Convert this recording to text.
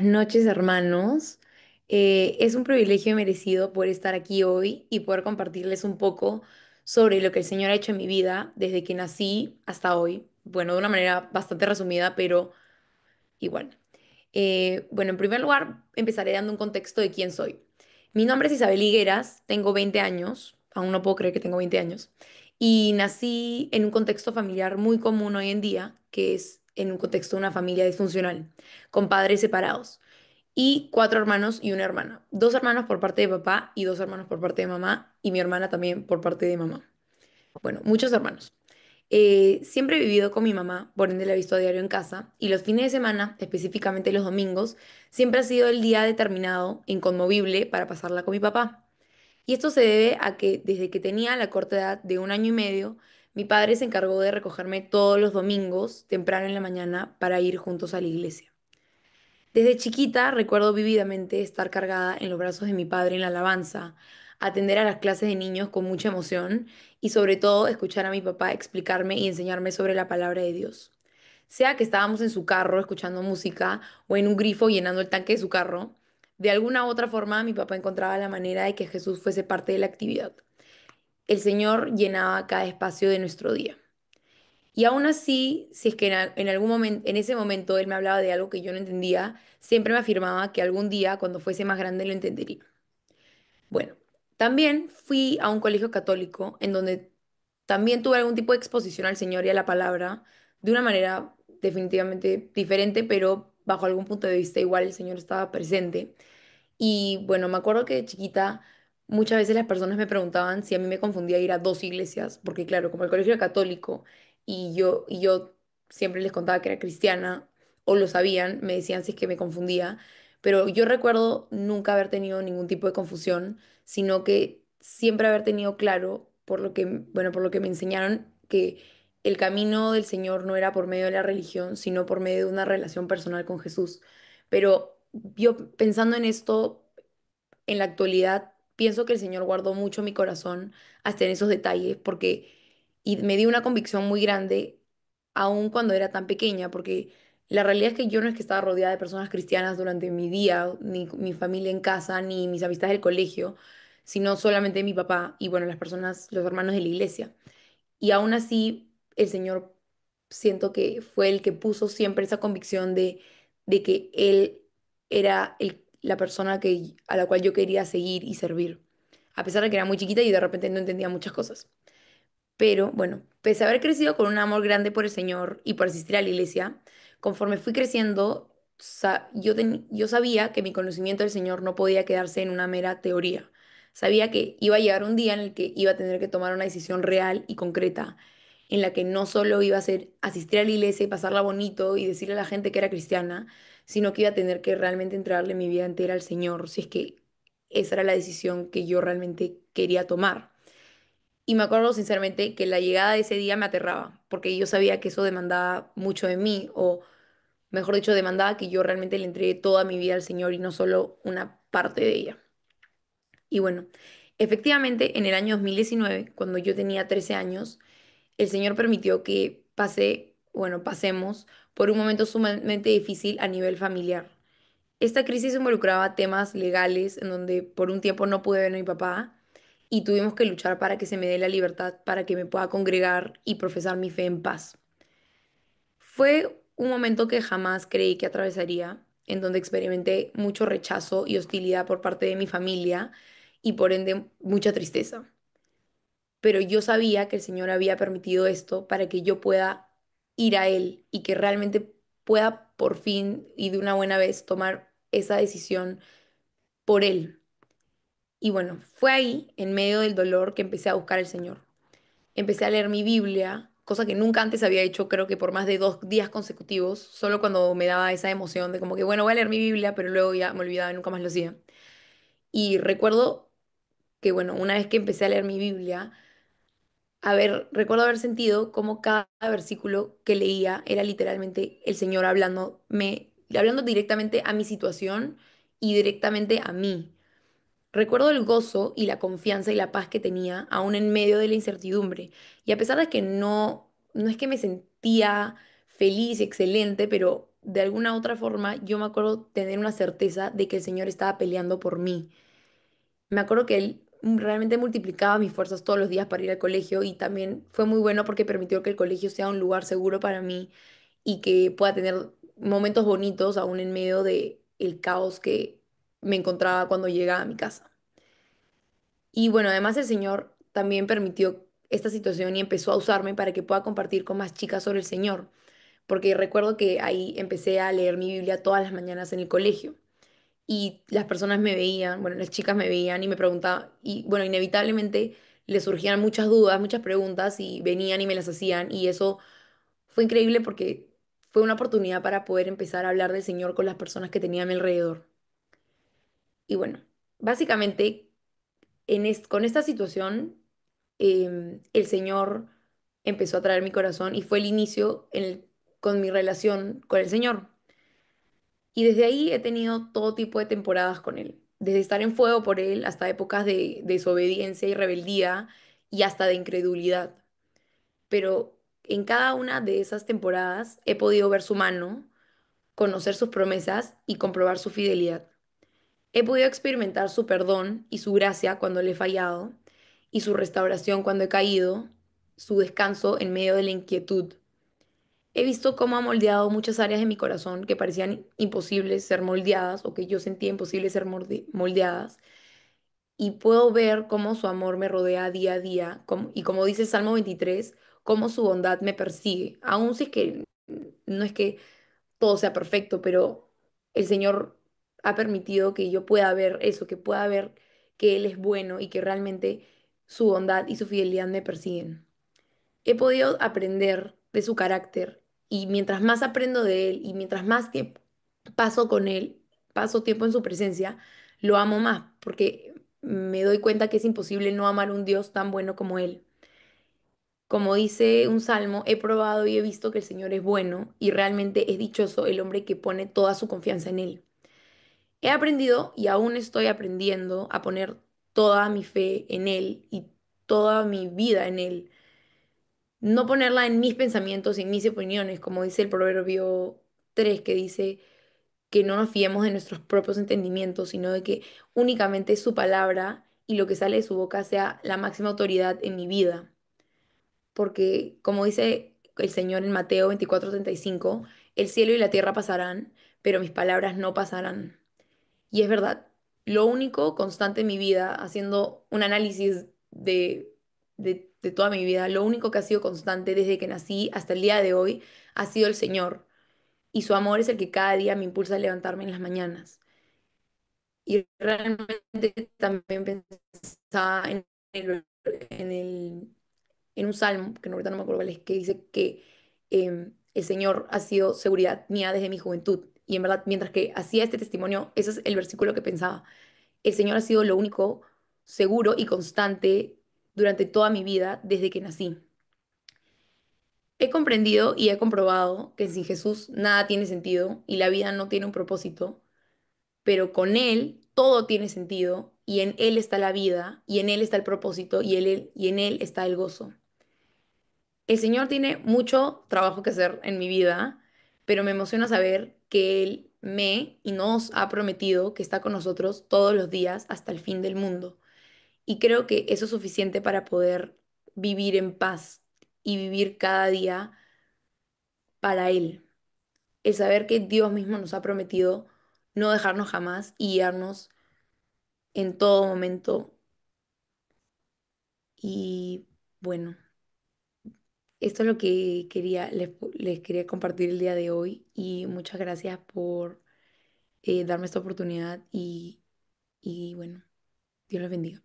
Noches, hermanos. Es un privilegio merecido poder estar aquí hoy y poder compartirles un poco sobre lo que el Señor ha hecho en mi vida desde que nací hasta hoy. Bueno, de una manera bastante resumida, pero igual. Bueno, en primer lugar, empezaré dando un contexto de quién soy. Mi nombre es Isabel Higueras, tengo 20 años, aún no puedo creer que tengo 20 años, y nací en un contexto familiar muy común hoy en día, que es en un contexto de una familia disfuncional, con padres separados y cuatro hermanos y una hermana. Dos hermanos por parte de papá y dos hermanos por parte de mamá y mi hermana también por parte de mamá. Bueno, muchos hermanos. Siempre he vivido con mi mamá, por ende la he visto a diario en casa y los fines de semana, específicamente los domingos, siempre ha sido el día determinado, inconmovible, para pasarla con mi papá. Y esto se debe a que desde que tenía la corta edad de 1 año y medio, mi padre se encargó de recogerme todos los domingos temprano en la mañana para ir juntos a la iglesia. Desde chiquita recuerdo vívidamente estar cargada en los brazos de mi padre en la alabanza, atender a las clases de niños con mucha emoción y sobre todo escuchar a mi papá explicarme y enseñarme sobre la palabra de Dios. Sea que estábamos en su carro escuchando música o en un grifo llenando el tanque de su carro, de alguna u otra forma mi papá encontraba la manera de que Jesús fuese parte de la actividad. El Señor llenaba cada espacio de nuestro día. Y aún así, si es que en algún momento, en ese momento él me hablaba de algo que yo no entendía, siempre me afirmaba que algún día, cuando fuese más grande, lo entendería. Bueno, también fui a un colegio católico en donde también tuve algún tipo de exposición al Señor y a la palabra de una manera definitivamente diferente, pero bajo algún punto de vista igual el Señor estaba presente. Y bueno, me acuerdo que de chiquita muchas veces las personas me preguntaban si a mí me confundía ir a dos iglesias, porque claro, como el colegio era católico y yo siempre les contaba que era cristiana, o lo sabían, me decían si es que me confundía, pero yo recuerdo nunca haber tenido ningún tipo de confusión, sino que siempre haber tenido claro, por lo que, bueno, por lo que me enseñaron, que el camino del Señor no era por medio de la religión, sino por medio de una relación personal con Jesús. Pero yo pensando en esto, en la actualidad, pienso que el Señor guardó mucho mi corazón hasta en esos detalles, porque y me dio una convicción muy grande, aun cuando era tan pequeña, porque la realidad es que yo no es que estaba rodeada de personas cristianas durante mi día, ni mi familia en casa, ni mis amistades del colegio, sino solamente mi papá y bueno, las personas, los hermanos de la iglesia. Y aún así, el Señor siento que fue el que puso siempre esa convicción de que Él era la persona a la cual yo quería seguir y servir, a pesar de que era muy chiquita y de repente no entendía muchas cosas. Pero bueno, pese a haber crecido con un amor grande por el Señor y por asistir a la iglesia, conforme fui creciendo, yo sabía que mi conocimiento del Señor no podía quedarse en una mera teoría. Sabía que iba a llegar un día en el que iba a tener que tomar una decisión real y concreta, en la que no solo iba a ser asistir a la iglesia y pasarla bonito y decirle a la gente que era cristiana, sino que iba a tener que realmente entregarle mi vida entera al Señor, si es que esa era la decisión que yo realmente quería tomar. Y me acuerdo sinceramente que la llegada de ese día me aterraba, porque yo sabía que eso demandaba mucho de mí, o mejor dicho, demandaba que yo realmente le entregué toda mi vida al Señor y no solo una parte de ella. Y bueno, efectivamente, en el año 2019, cuando yo tenía 13 años, el Señor permitió que pasemos por un momento sumamente difícil a nivel familiar. Esta crisis involucraba temas legales en donde por un tiempo no pude ver a mi papá y tuvimos que luchar para que se me dé la libertad para que me pueda congregar y profesar mi fe en paz. Fue un momento que jamás creí que atravesaría, en donde experimenté mucho rechazo y hostilidad por parte de mi familia y por ende mucha tristeza. Pero yo sabía que el Señor había permitido esto para que yo pueda ir a Él y que realmente pueda por fin y de una buena vez tomar esa decisión por Él. Y bueno, fue ahí, en medio del dolor, que empecé a buscar al Señor. Empecé a leer mi Biblia, cosa que nunca antes había hecho, creo que por más de 2 días consecutivos, solo cuando me daba esa emoción de como que, bueno, voy a leer mi Biblia, pero luego ya me olvidaba y nunca más lo hacía. Y recuerdo que, bueno, una vez que empecé a leer mi Biblia, recuerdo haber sentido como cada versículo que leía era literalmente el Señor hablando directamente a mi situación y directamente a mí. Recuerdo el gozo y la confianza y la paz que tenía aún en medio de la incertidumbre. Y a pesar de que no es que me sentía feliz y excelente, pero de alguna otra forma yo me acuerdo tener una certeza de que el Señor estaba peleando por mí. Me acuerdo que Él realmente multiplicaba mis fuerzas todos los días para ir al colegio y también fue muy bueno porque permitió que el colegio sea un lugar seguro para mí y que pueda tener momentos bonitos aún en medio de el caos que me encontraba cuando llegaba a mi casa. Y bueno, además el Señor también permitió esta situación y empezó a usarme para que pueda compartir con más chicas sobre el Señor, porque recuerdo que ahí empecé a leer mi Biblia todas las mañanas en el colegio y las personas me veían, bueno, las chicas me veían y me preguntaban, y bueno, inevitablemente les surgían muchas dudas, muchas preguntas y venían y me las hacían y eso fue increíble porque fue una oportunidad para poder empezar a hablar del Señor con las personas que tenía a mi alrededor. Y bueno, básicamente con esta situación el Señor empezó a traer mi corazón y fue el inicio con mi relación con el Señor. Y desde ahí he tenido todo tipo de temporadas con Él, desde estar en fuego por Él hasta épocas de desobediencia y rebeldía y hasta de incredulidad. Pero en cada una de esas temporadas he podido ver su mano, conocer sus promesas y comprobar su fidelidad. He podido experimentar su perdón y su gracia cuando le he fallado, y su restauración cuando he caído, su descanso en medio de la inquietud. He visto cómo ha moldeado muchas áreas de mi corazón que parecían imposibles ser moldeadas o que yo sentía imposible ser moldeadas. Y puedo ver cómo su amor me rodea día a día y como dice el Salmo 23, cómo su bondad me persigue. Aún si es que no es que todo sea perfecto, pero el Señor ha permitido que yo pueda ver eso, que pueda ver que Él es bueno y que realmente su bondad y su fidelidad me persiguen. He podido aprender de su carácter y mientras más aprendo de Él y mientras más tiempo paso con Él, paso tiempo en su presencia, lo amo más porque me doy cuenta que es imposible no amar a un Dios tan bueno como Él. Como dice un salmo, he probado y he visto que el Señor es bueno y realmente es dichoso el hombre que pone toda su confianza en Él. He aprendido y aún estoy aprendiendo a poner toda mi fe en Él y toda mi vida en Él. No ponerla en mis pensamientos y en mis opiniones, como dice el Proverbio 3, que dice que no nos fiemos de nuestros propios entendimientos, sino de que únicamente su palabra y lo que sale de su boca sea la máxima autoridad en mi vida. Porque como dice el Señor en Mateo 24:35, el cielo y la tierra pasarán, pero mis palabras no pasarán. Y es verdad, lo único constante en mi vida, haciendo un análisis de toda mi vida, lo único que ha sido constante desde que nací hasta el día de hoy ha sido el Señor. Y su amor es el que cada día me impulsa a levantarme en las mañanas. Y realmente también pensaba el, en el en un salmo, que ahorita no me acuerdo cuál es, que dice que el Señor ha sido seguridad mía desde mi juventud. Y en verdad, mientras que hacía este testimonio, ese es el versículo que pensaba. El Señor ha sido lo único seguro y constante durante toda mi vida desde que nací. He comprendido y he comprobado que sin Jesús nada tiene sentido y la vida no tiene un propósito, pero con Él todo tiene sentido y en Él está la vida y en Él está el propósito y en Él está el gozo. El Señor tiene mucho trabajo que hacer en mi vida, pero me emociona saber que Él me y nos ha prometido que está con nosotros todos los días hasta el fin del mundo. Y creo que eso es suficiente para poder vivir en paz y vivir cada día para Él. El saber que Dios mismo nos ha prometido no dejarnos jamás y guiarnos en todo momento. Y bueno, esto es lo que les quería compartir el día de hoy y muchas gracias por darme esta oportunidad y bueno, Dios los bendiga.